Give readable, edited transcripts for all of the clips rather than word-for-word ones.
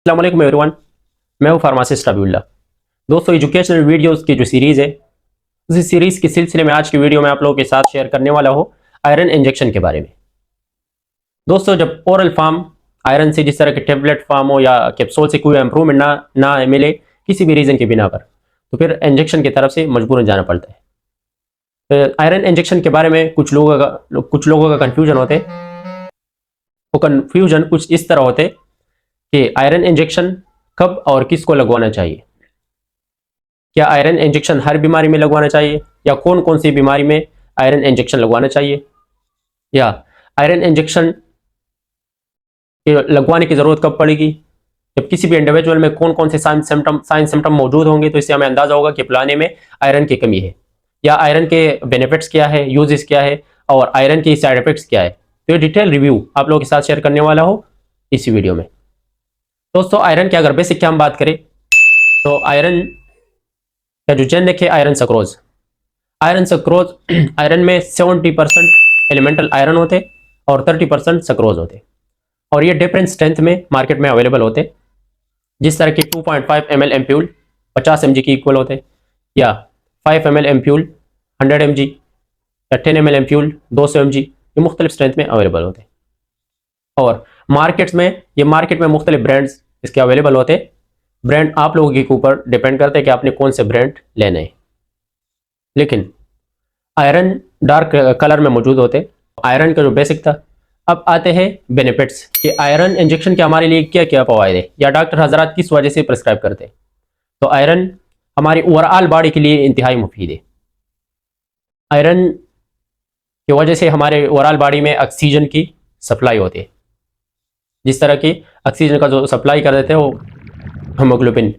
अस्सलाम वालेकुम एवरीवन, मैं हूं फार्मासिस्ट अबीउल्ला। दोस्तों, एजुकेशनल वीडियोस की जो सीरीज़ है, उसी सीरीज़ के सिलसिले में आज की वीडियो में आप लोगों के साथ शेयर करने वाला हूं आयरन इंजेक्शन के बारे में। दोस्तों, जब ओरल फार्म आयरन से जिस तरह के टेबलेट फार्म हो या कैप्सूल से कोई इंप्रूवमेंट ना मिले किसी भी रीज़न के बिना पर, तो फिर इंजेक्शन की तरफ से मजबूरन जाना पड़ता है। तो आयरन इंजेक्शन के बारे में कुछ लोगों का कन्फ्यूजन होते हैं। वो कन्फ्यूजन कुछ इस तरह होते कि आयरन इंजेक्शन कब और किसको लगवाना चाहिए। क्या आयरन इंजेक्शन हर बीमारी में लगवाना चाहिए, या कौन कौन सी बीमारी में आयरन इंजेक्शन लगवाना चाहिए, या आयरन इंजेक्शन लगवाने की ज़रूरत कब पड़ेगी, जब किसी भी इंडिविजुअल में कौन कौन से साइन सिम्टम मौजूद होंगे, तो इससे हमें अंदाज़ा होगा कि फलाने में आयरन की कमी है, या आयरन के बेनिफिट्स क्या है, यूजेस क्या है, और आयरन के साइड इफेक्ट्स क्या है। तो ये डिटेल रिव्यू आप लोगों के साथ शेयर करने वाला हो इसी वीडियो में। दोस्तों, आयरन की अगर बेसिक क्या हम बात करें, तो आयरन का जो जेनेरिक है आयरन सक्रोज आयरन में 70% एलिमेंटल आयरन होते और 30% सक्रोज होते, और ये डिफरेंट स्ट्रेंथ में मार्केट में अवेलेबल होते। जिस तरह की 2.5 ml एम्प्यूल 50 mg की इक्वल होते, या 5 ml एम्प्यूल 100 mg, या 10 ml एम्प्यूल 200 mg, ये मुख्तलिफ स्ट्रेंथ में अवेलेबल होते। और मार्केट में मुख्तलिफ ब्रांड्स इसके अवेलेबल होते। ब्रांड आप लोगों के ऊपर डिपेंड करते हैं कि आपने कौन से ब्रांड लेने हैं, लेकिन आयरन डार्क कलर में मौजूद होते। आयरन का जो बेसिक था। अब आते हैं बेनिफिट्स कि आयरन इंजेक्शन के हमारे लिए क्या क्या फ़वायदे हैं, या डॉक्टर हजरात किस वजह से प्रिस्क्राइब करते हैं। तो आयरन हमारी ओवरऑल बॉडी के लिए इंतहाई मुफीद है। आयरन की वजह से हमारे ओवरऑल बॉडी में ऑक्सीजन की सप्लाई होती है। जिस तरह की ऑक्सीजन का जो सप्लाई कर देते हैं वो हीमोग्लोबिन,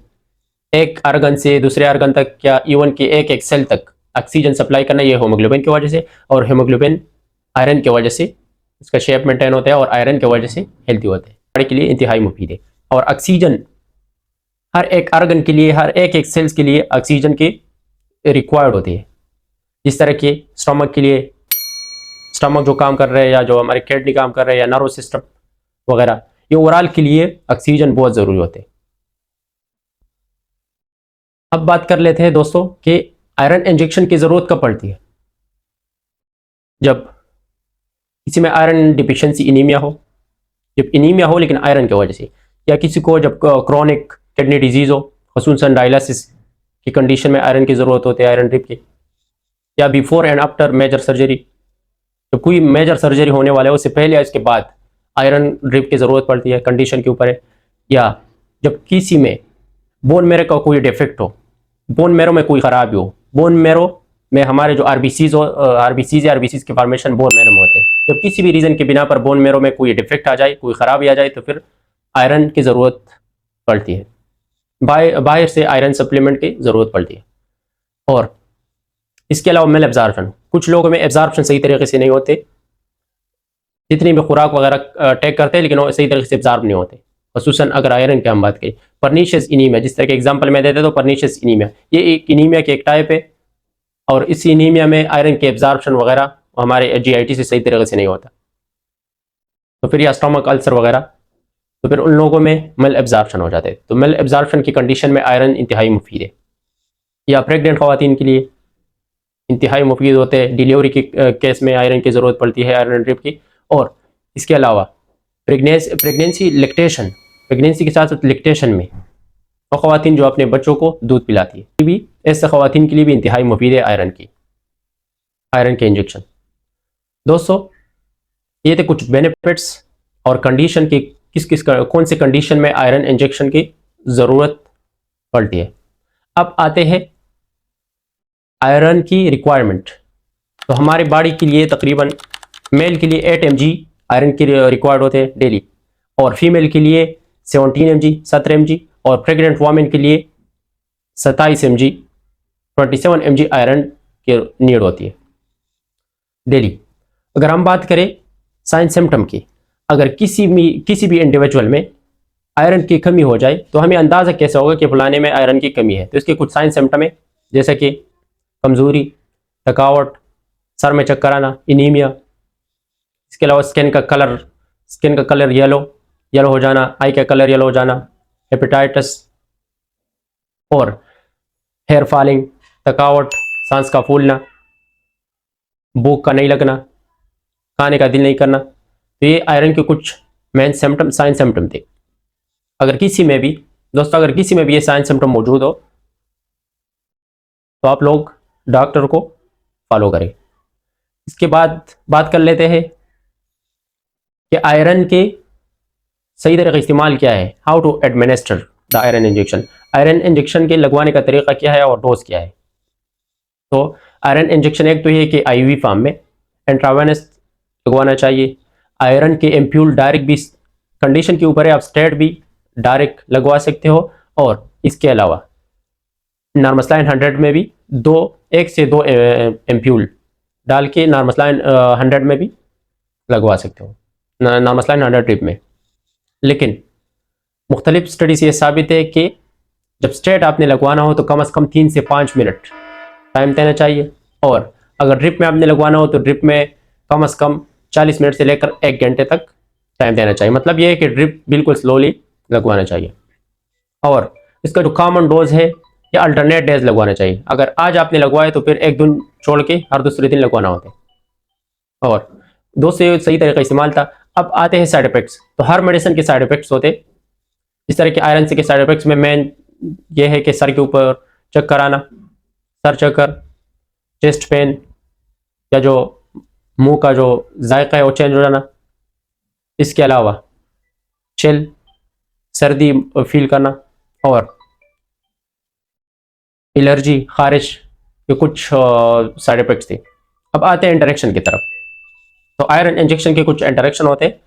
एक आर्गन से दूसरे आर्गन तक, या इवन कि एक सेल तक ऑक्सीजन सप्लाई करना, ये हीमोग्लोबिन की वजह से। और हीमोग्लोबिन आयरन की वजह से इसका शेप मेंटेन होता है, और आयरन की वजह से हेल्थी होते हैं, बॉडी के लिए इंतहाई मुफीद है। और ऑक्सीजन हर एक आर्गन के लिए, हर एक सेल्स के लिए ऑक्सीजन की रिक्वायर्ड होती है। जिस तरह की स्टमक के लिए, स्टमक जो काम कर रहे हैं, या जो हमारे किडनी काम कर रहे हैं, या नर्व सिस्टम वगैरह, ये ओवरऑल के लिए ऑक्सीजन बहुत ज़रूरी होते हैं। अब बात कर लेते हैं दोस्तों कि आयरन इंजेक्शन की ज़रूरत कब पड़ती है। जब किसी में आयरन डिफिशिएंसी इनीमिया हो, जब इनीमिया हो लेकिन आयरन की वजह से, या किसी को जब क्रॉनिक किडनी डिजीज़ हो, खसूसन डायलिसिस की कंडीशन में आयरन की ज़रूरत होती है, आयरन ड्रिप की, या before and after major surgery, जब कोई मेजर सर्जरी होने वाला है उससे पहले या इसके बाद आयरन ड्रिप की ज़रूरत पड़ती है, कंडीशन के ऊपर है। या जब किसी में बोन मेरो का कोई डिफेक्ट हो, बोन मेरो में कोई ख़राबी हो, बोन मेरो में हमारे जो आरबीसीज की फॉर्मेशन बोन मेरो में होते हैं। जब किसी भी रीज़न के बिना पर बोन मेरो में कोई डिफेक्ट आ जाए, कोई ख़राबी आ जाए, तो फिर आयरन की ज़रूरत पड़ती है, बाहर से आयरन सप्लीमेंट की ज़रूरत पड़ती है। और इसके अलावा मेल एब्जॉर्प्शन, कुछ लोगों में एब्जॉर्प्शन सही तरीके से नहीं होते, जितनी भी खुराक वगैरह टेक करते हैं लेकिन वो सही तरीके से एब्जॉर्ब नहीं होते। खसूसन अगर आयरन की हम बात करें, परनीशियस इनीमिया, जिस तरह के एग्जांपल मैं देते तो परनीशियस इनीमिया, ये एक इनीमिया की एक टाइप है, और इस इनीमिया में आयरन के एब्जॉर्प्शन वगैरह हमारे जीआईटी से सही तरीके से नहीं होता। तो फिर या स्टमक अल्सर वगैरह, तो फिर उन लोगों में मेल एब्जॉर्प्शन हो जाते हैं। तो मेल एब्जॉर्प्शन की कंडीशन में आयरन इंतहाई मुफीद है। या प्रेग्नेंट खवातीन के लिए इंतहाई मुफीद होते हैं। डिलीवरी के केस में आयरन की ज़रूरत पड़ती है, आयरन ड्रिप की। और इसके अलावा प्रेगनेंसी के साथ साथ लेक्टेशन में, और ख़वातीन जो अपने बच्चों को दूध पिलाती है, भी ऐसे ख़वातीन के लिए भी इंतहाई मुफीद है आयरन के इंजेक्शन। दोस्तों, ये थे कुछ बेनिफिट्स और कंडीशन की, कौन से कंडीशन में आयरन इंजेक्शन की ज़रूरत पड़ती है। अब आते हैं आयरन की रिक्वायरमेंट। तो हमारे बॉडी के लिए तकरीबन मेल के लिए 8 mg आयरन की रिक्वायर्ड होते हैं डेली, और फीमेल के लिए 17 mg, और प्रेग्नेंट वोमेन के लिए 27 mg आयरन की नीड होती है डेली। अगर हम बात करें साइन सिम्टम की, अगर किसी भी इंडिविजुअल में आयरन की कमी हो जाए, तो हमें अंदाज़ा कैसे होगा कि फलाने में आयरन की कमी है। तो इसके कुछ साइन सिम्टम है, जैसे कि कमज़ोरी, थकावट, सर में चक्कर आना, इनीमिया। इसके अलावा स्किन का कलर येलो हो जाना, आई का कलर येलो हो जाना, हेपेटाइटिस और हेयर फॉलिंग, थकावट, सांस का फूलना, भूख का नहीं लगना, खाने का दिल नहीं करना, तो ये आयरन के कुछ मेन सिम्टम, साइन सिम्टम थे। अगर किसी में भी दोस्तों, अगर किसी में भी ये साइन सिम्टम मौजूद हो तो आप लोग डॉक्टर को फॉलो करें। इसके बाद बात कर लेते हैं कि आयरन के सही तरह का इस्तेमाल क्या है, how to administer the iron injection. Iron injection के लगवाने का तरीका क्या है और डोज क्या है। तो आयरन इंजेक्शन एक तो ये कि आईवी फॉर्म में इंट्रावेनस लगवाना चाहिए। आयरन के एम्प्यूल डायरेक्ट भी कंडीशन के ऊपर है, आप स्टेट भी डायरेक्ट लगवा सकते हो, और इसके अलावा नॉर्मसलाइन 100 में भी 1 से 2 एम्प्यूल डाल के नॉर्मसलाइन 100 में भी लगवा सकते हो, नॉर्मसलाइन 100 ट्रिप में। लेकिन मुख्तलिफ स्टडी से ये साबित है कि जब स्टेट आपने लगवाना हो तो कम से कम 3 से 5 मिनट टाइम देना चाहिए, और अगर ड्रिप में आपने लगवाना हो तो ड्रिप में कम से कम 40 मिनट से लेकर 1 घंटे तक टाइम देना चाहिए। मतलब ये है कि ड्रिप बिल्कुल स्लोली लगवाना चाहिए। और इसका जो कॉमन डोज है ये अल्टरनेट डेज लगवाना चाहिए। अगर आज आपने लगवाए तो फिर एक दिन छोड़ के हर दूसरे दिन लगवाना होता है। और दोस्तों, सही तरीका इस्तेमाल था। अब आते हैं साइड इफेक्ट्स। तो हर मेडिसिन के साइड इफेक्ट्स होते। इस तरह के आयरन से के साइड इफेक्ट्स में मेन ये है कि सर के ऊपर चक्कर आना, सर चक्कर, चेस्ट पेन, या जो मुंह का जो जायका है वो चेंज हो जाना। इसके अलावा चिल, सर्दी फील करना, और एलर्जी, खारिश, ये कुछ साइड इफेक्ट्स थे। अब आते हैं इंटरेक्शन की तरफ। तो आयरन इंजेक्शन के कुछ इंटरेक्शन होते हैं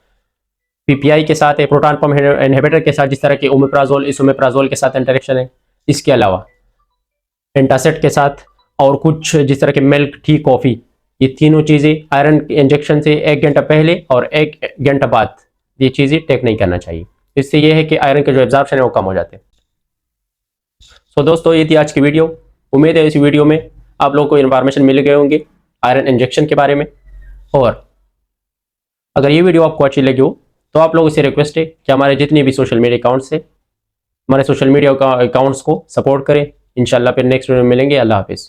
पीपीआई के साथ है, प्रोटॉन पंप इनहिबिटर के साथ, जिस तरह के ओमेप्राजोल, इस ओमेप्राजोल के साथ इंटरेक्शन है। इसके अलावा एंटासिड के साथ, और कुछ जिस तरह के मिल्क, टी, कॉफ़ी, ये तीनों चीज़ें आयरन इंजेक्शन से 1 घंटा पहले और 1 घंटा बाद ये चीज़ें टेक नहीं करना चाहिए। इससे ये है कि आयरन के जो एब्जॉर्प्शन है वो कम हो जाते हैं। सो दोस्तों, ये थी आज की वीडियो। उम्मीद है इस वीडियो में आप लोगों को इन्फॉर्मेशन मिल गए होंगे आयरन इंजेक्शन के बारे में। और अगर ये वीडियो आपको अच्छी लगी हो तो आप लोगों से रिक्वेस्ट है कि हमारे जितने भी सोशल मीडिया अकाउंट्स है, हमारे सोशल मीडिया अकाउंट्स को सपोर्ट करें। इंशाल्लाह फिर नेक्स्ट वीडियो में मिलेंगे। अल्लाह हाफिज़।